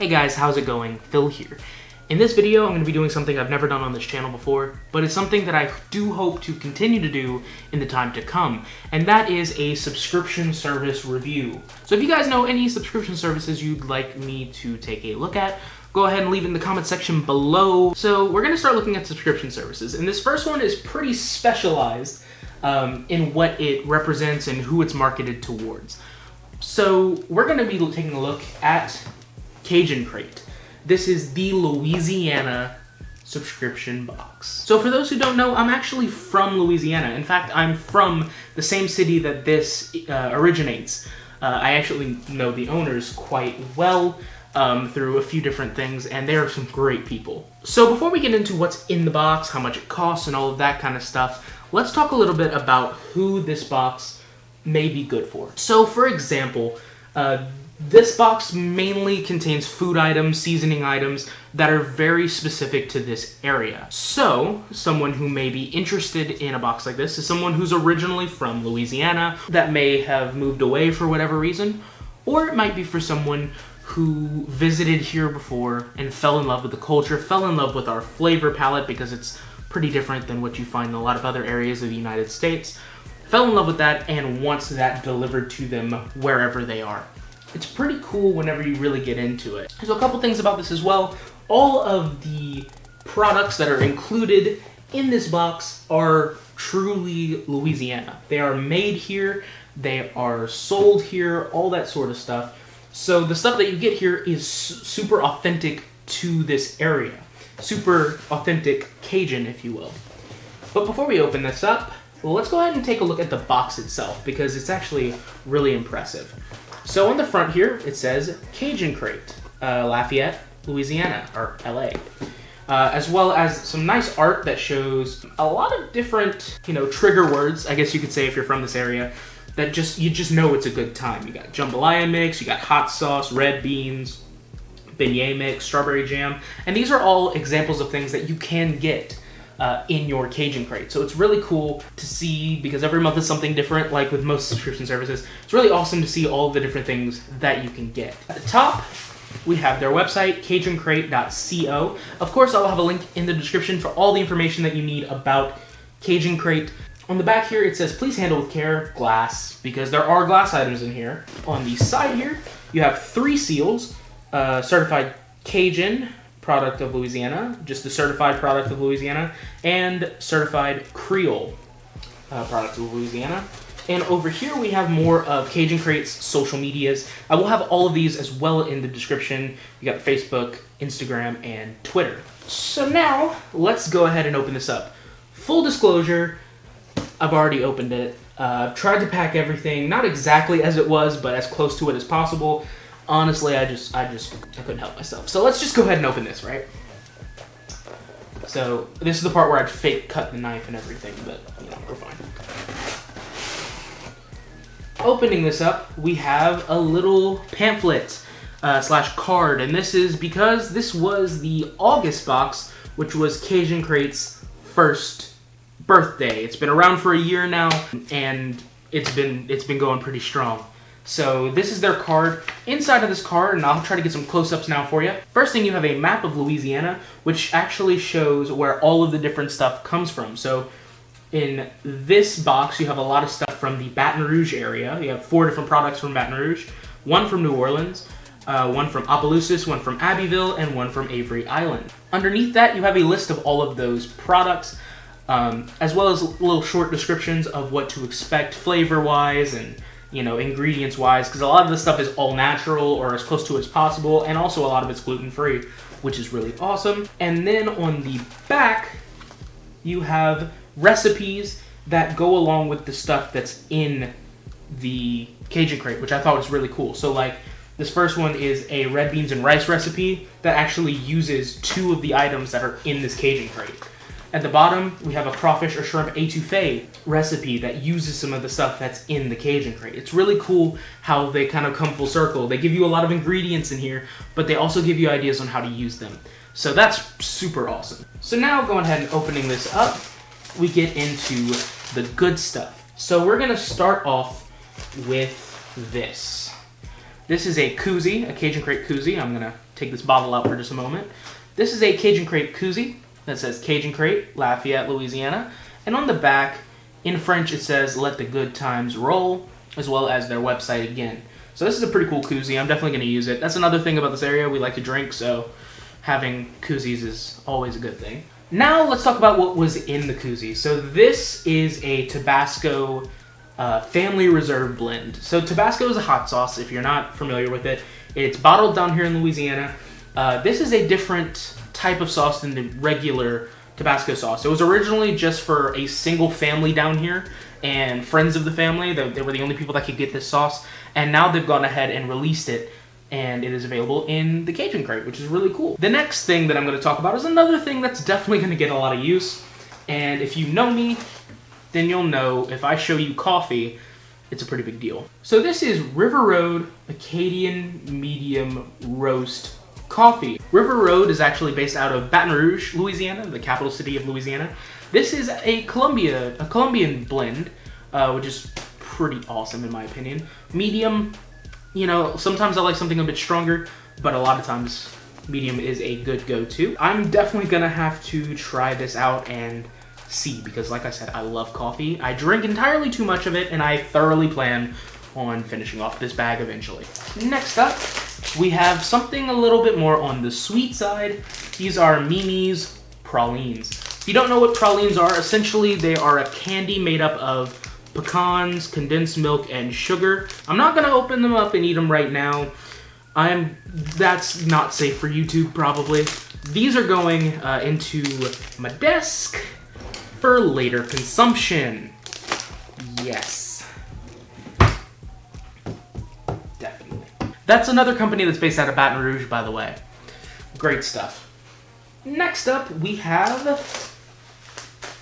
Hey guys, how's it going? Phil here. In this video, I'm going to be doing something I've never done on this channel before, but it's something that I do hope to continue to do in the time to come, and that is a subscription service review. So if you guys know any subscription services you'd like me to take a look at, go ahead and leave it in the comment section below. So we're going to start looking at subscription services, and this first one is pretty specialized in what it represents and who it's marketed towards. So we're going to be taking a look at CajunCrate. This is the Louisiana subscription box. So for those who don't know, I'm actually from Louisiana. In fact, I'm from the same city that this originates. I actually know the owners quite well through a few different things, and they are some great people. So before we get into what's in the box, how much it costs, and all of that kind of stuff, let's talk a little bit about who this box may be good for. So for example, this box mainly contains food items, seasoning items that are very specific to this area. So, someone who may be interested in a box like this is someone who's originally from Louisiana that may have moved away for whatever reason, or it might be for someone who visited here before and fell in love with the culture, fell in love with our flavor palette because it's pretty different than what you find in a lot of other areas of the United States, fell in love with that and wants that delivered to them wherever they are. It's pretty cool whenever you really get into it. There's a couple things about this as well. All of the products that are included in this box are truly Louisiana. They are made here, they are sold here, all that sort of stuff. So the stuff that you get here is super authentic to this area. Super authentic Cajun, if you will. But before we open this up, well, let's go ahead and take a look at the box itself because it's actually really impressive. So on the front here, it says CajunCrate, Lafayette, Louisiana, or LA. As well as some nice art that shows a lot of different, trigger words, I guess you could say if you're from this area, that you just know it's a good time. You got jambalaya mix, you got hot sauce, red beans, beignet mix, strawberry jam, and these are all examples of things that you can get in your CajunCrate. So it's really cool to see, because every month is something different, like with most subscription services. It's really awesome to see all the different things that you can get. At the top, we have their website, CajunCrate.co. Of course, I'll have a link in the description for all the information that you need about CajunCrate. On the back here, it says, please handle with care, glass, because there are glass items in here. On the side here, you have 3 seals, certified Cajun, product of Louisiana, just the certified product of Louisiana, and certified Creole product of Louisiana. And over here we have more of CajunCrate's social medias. I will have all of these as well in the description. You got Facebook, Instagram, and Twitter. So now, let's go ahead and open this up. Full disclosure, I've already opened it. I've tried to pack everything, not exactly as it was, but as close to it as possible. Honestly, I couldn't help myself. So let's just go ahead and open this, right? So this is the part where I'd fake cut the knife and everything, but we're fine. Opening this up, we have a little pamphlet slash card, and this is because this was the August box, which was CajunCrate's first birthday. It's been around for a year now, and it's been going pretty strong. So this is their card. Inside of this card, and I'll try to get some close-ups now for you. First thing, you have a map of Louisiana, which actually shows where all of the different stuff comes from. So in this box, you have a lot of stuff from the Baton Rouge area. You have 4 different products from Baton Rouge, 1 from New Orleans, 1 from Opelousas, 1 from Abbeville, and 1 from Avery Island. Underneath that, you have a list of all of those products, as well as little short descriptions of what to expect flavor-wise and ingredients wise, because a lot of this stuff is all natural or as close to it as possible, and also a lot of it's gluten-free, which is really awesome. And then on the back, you have recipes that go along with the stuff that's in the CajunCrate, which I thought was really cool. So like this first one is a red beans and rice recipe that actually uses 2 of the items that are in this CajunCrate. At the bottom, we have a crawfish or shrimp étouffée recipe that uses some of the stuff that's in the CajunCrate. It's really cool how they kind of come full circle. They give you a lot of ingredients in here, but they also give you ideas on how to use them. So that's super awesome. So now going ahead and opening this up, we get into the good stuff. So we're gonna start off with this. This is a koozie, a CajunCrate koozie. I'm gonna take this bottle out for just a moment. This is a CajunCrate koozie that says CajunCrate, Lafayette, Louisiana. And on the back, in French, it says, "Let the good times roll," as well as their website again. So this is a pretty cool koozie. I'm definitely going to use it. That's another thing about this area. We like to drink, so having koozies is always a good thing. Now let's talk about what was in the koozie. So this is a Tabasco Family Reserve blend. So Tabasco is a hot sauce, if you're not familiar with it. It's bottled down here in Louisiana. This is a different type of sauce than the regular Tabasco sauce. It was originally just for a single family down here and friends of the family. They were the only people that could get this sauce. And now they've gone ahead and released it, and it is available in the CajunCrate, which is really cool. The next thing that I'm going to talk about is another thing that's definitely going to get a lot of use. And if you know me, then you'll know if I show you coffee, it's a pretty big deal. So this is River Road Acadian Medium Roast Coffee. River Road is actually based out of Baton Rouge, Louisiana, the capital city of Louisiana. This is a Colombian blend, which is pretty awesome in my opinion. Medium, you know, sometimes I like something a bit stronger, but a lot of times medium is a good go-to. I'm definitely gonna have to try this out and see, because like I said, I love coffee. I drink entirely too much of it, and I thoroughly plan on finishing off this bag eventually. Next up, we have something a little bit more on the sweet side. These are Mimi's pralines. If you don't know what pralines are, essentially they are a candy made up of pecans, condensed milk, and sugar. I'm not gonna open them up and eat them right now. That's not safe for YouTube, probably. These are going into my desk for later consumption. Yes. Definitely. That's another company that's based out of Baton Rouge, by the way. Great stuff. Next up, we have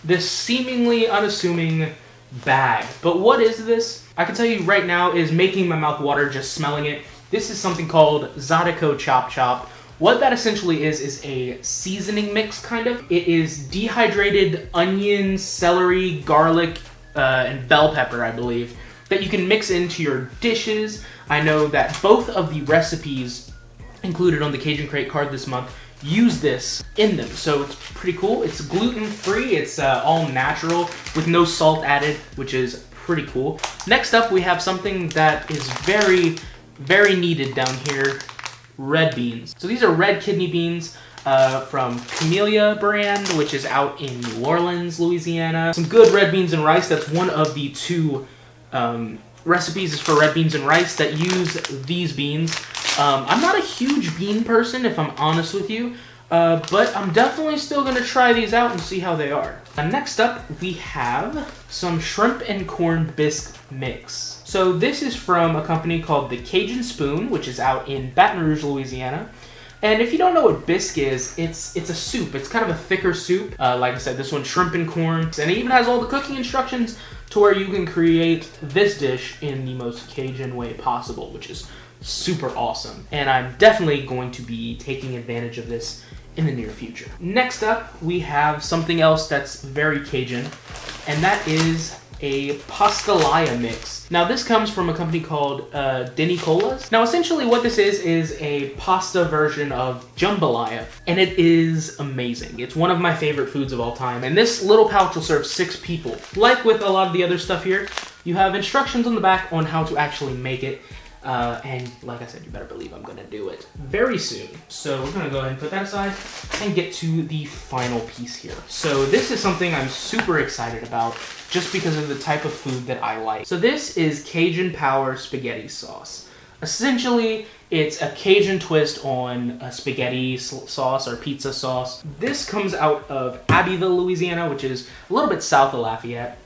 this seemingly unassuming bag. But what is this? I can tell you right now, it is making my mouth water just smelling it. This is something called Zydeco Chop Chop. What that essentially is a seasoning mix, kind of. It is dehydrated onion, celery, garlic, and bell pepper, I believe, that you can mix into your dishes. I know that both of the recipes included on the CajunCrate card this month use this in them, so it's pretty cool. It's gluten-free, it's all natural, with no salt added, which is pretty cool. Next up, we have something that is very, very needed down here, red beans. So these are red kidney beans from Camellia brand, which is out in New Orleans, Louisiana. Some good red beans and rice. That's one of the two recipes is for red beans and rice that use these beans. I'm not a huge bean person, if I'm honest with you, but I'm definitely still going to try these out and see how they are. Next up, we have some shrimp and corn bisque mix. So this is from a company called the Cajun Spoon, which is out in Baton Rouge, Louisiana. And if you don't know what bisque is, it's a soup. It's kind of a thicker soup. Like I said, this one's shrimp and corn. And it even has all the cooking instructions to where you can create this dish in the most Cajun way possible, which is super awesome. And I'm definitely going to be taking advantage of this in the near future. Next up, we have something else that's very Cajun, and that is a pastelaya mix. Now this comes from a company called Denny Cola's. Now essentially what this is a pasta version of jambalaya, and it is amazing. It's one of my favorite foods of all time, and this little pouch will serve 6 people. Like with a lot of the other stuff here, you have instructions on the back on how to actually make it. And like I said, you better believe I'm gonna do it very soon. So we're gonna go ahead and put that aside and get to the final piece here. So this is something I'm super excited about just because of the type of food that I like. So this is Cajun Power Spaghetti Sauce. Essentially, it's a Cajun twist on a spaghetti sauce or pizza sauce. This comes out of Abbeville, Louisiana, which is a little bit south of Lafayette.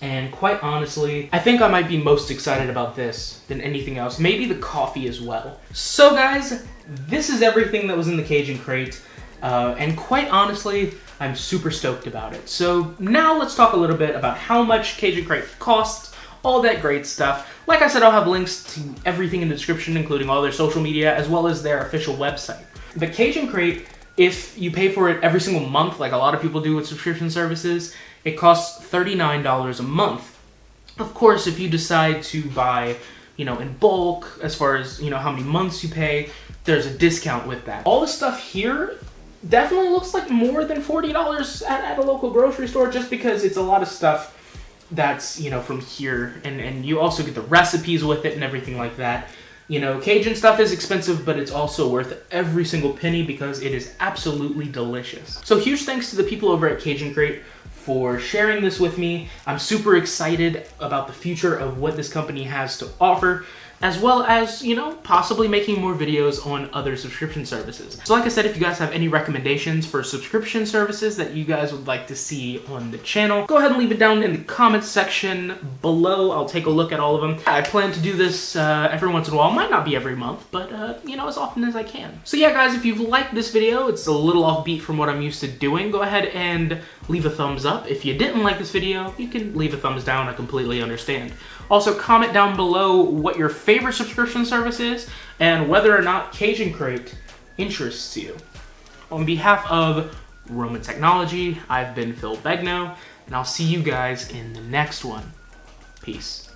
And quite honestly, I think I might be most excited about this than anything else. Maybe the coffee as well. So guys, this is everything that was in the CajunCrate. And quite honestly, I'm super stoked about it. So now let's talk a little bit about how much CajunCrate costs, all that great stuff. Like I said, I'll have links to everything in the description, including all their social media, as well as their official website. The CajunCrate, if you pay for it every single month, like a lot of people do with subscription services, it costs $39 a month. Of course, if you decide to buy, in bulk, as far as, how many months you pay, there's a discount with that. All the stuff here definitely looks like more than $40 at a local grocery store, just because it's a lot of stuff that's, you know, from here, and you also get the recipes with it and everything like that. You know, Cajun stuff is expensive, but it's also worth every single penny because it is absolutely delicious. So huge thanks to the people over at CajunCrate for sharing this with me. I'm super excited about the future of what this company has to offer, as well as, you know, possibly making more videos on other subscription services. So like I said, if you guys have any recommendations for subscription services that you guys would like to see on the channel, go ahead and leave it down in the comments section below. I'll take a look at all of them. I plan to do this every once in a while. Might not be every month, but you know, as often as I can. So yeah, guys, if you've liked this video, it's a little offbeat from what I'm used to doing, go ahead and leave a thumbs up. If you didn't like this video, you can leave a thumbs down. I completely understand. Also, comment down below what your favorite subscription service is and whether or not CajunCrate interests you. On behalf of Roman Technology, I've been Phil Begno, and I'll see you guys in the next one. Peace.